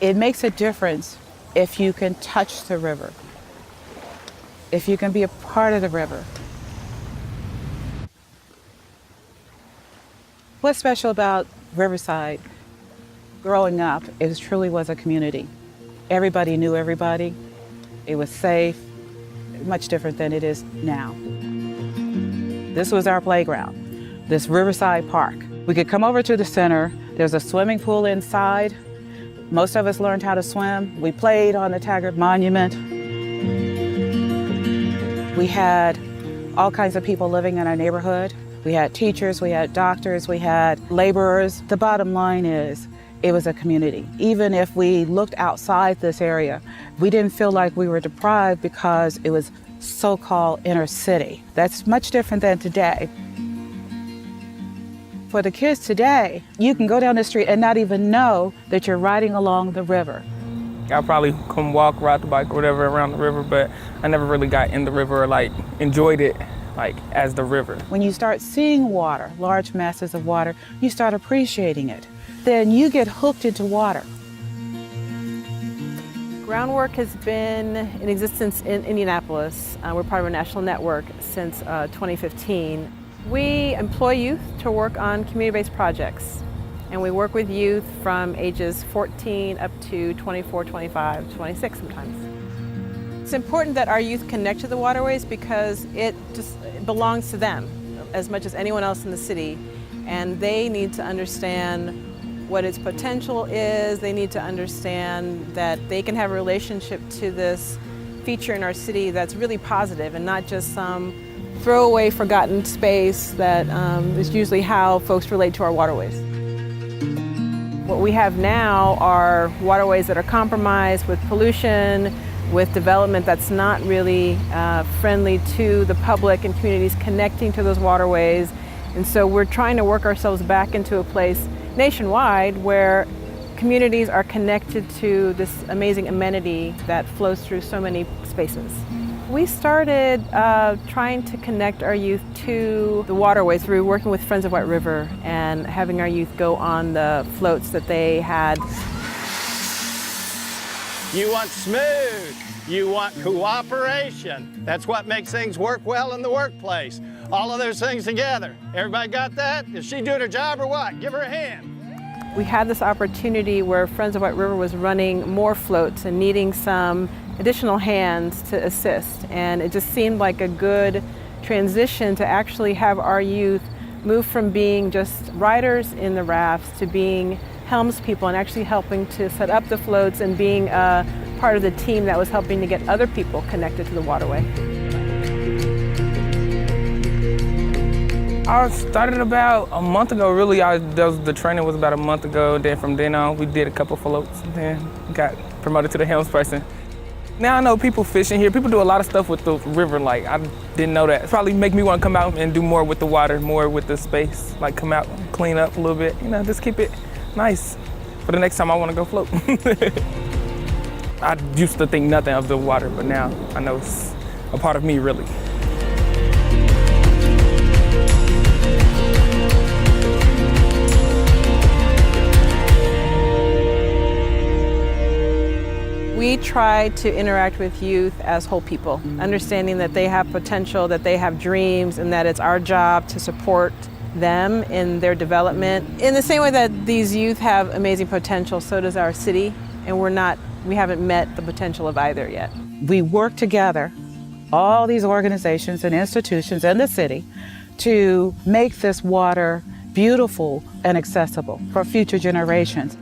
It makes a difference if you can touch the river, if you can be a part of the river. What's special about Riverside growing up, it truly was a community. Everybody knew everybody. It was safe, much different than it is now. This was our playground, this Riverside Park. We could come over to the center. There's a swimming pool inside. Most of us learned how to swim. We played on the Taggart Monument. We had all kinds of people living in our neighborhood. We had teachers, we had doctors, we had laborers. The bottom line is, it was a community. Even if we looked outside this area, we didn't feel like we were deprived because it was so-called inner city. That's much different than today. For the kids today, you can go down the street and not even know that you're riding along the river. I'll probably come walk, ride the bike or whatever around the river, but I never really got in the river or enjoyed it as the river. When you start seeing water, large masses of water, you start appreciating it. Then you get hooked into water. Groundwork has been in existence in Indianapolis. We're part of a national network since 2015. We employ youth to work on community-based projects, and we work with youth from ages 14 up to 24, 25, 26 sometimes. It's important that our youth connect to the waterways because it belongs to them as much as anyone else in the city, and they need to understand what its potential is. They need to understand that they can have a relationship to this feature in our city that's really positive and not just some throwaway, forgotten space that is usually how folks relate to our waterways. What we have now are waterways that are compromised with pollution, with development that's not really friendly to the public and communities connecting to those waterways. And so we're trying to work ourselves back into a place nationwide where communities are connected to this amazing amenity that flows through so many spaces. We started trying to connect our youth to the waterways through working with Friends of White River and having our youth go on the floats that they had. You want smooth, you want cooperation. That's what makes things work well in the workplace. All of those things together. Everybody got that? Is she doing her job or what? Give her a hand. We had this opportunity where Friends of White River was running more floats and needing some additional hands to assist. And it just seemed like a good transition to actually have our youth move from being just riders in the rafts to being helmspeople and actually helping to set up the floats and being a part of the team that was helping to get other people connected to the waterway. I started about a month ago, really. The training was about a month ago. Then from then on, we did a couple floats and then got promoted to the helmsperson. Now I know people fishing here. People do a lot of stuff with the river. I didn't know that. It probably make me want to come out and do more with the water, more with the space. Come out, clean up a little bit. Just keep it nice for the next time I want to go float. I used to think nothing of the water, but now I know it's a part of me, really. We try to interact with youth as whole people, understanding that they have potential, that they have dreams, and that it's our job to support them in their development. In the same way that these youth have amazing potential, so does our city, and we haven't met the potential of either yet. We work together, all these organizations and institutions in the city, to make this water beautiful and accessible for future generations.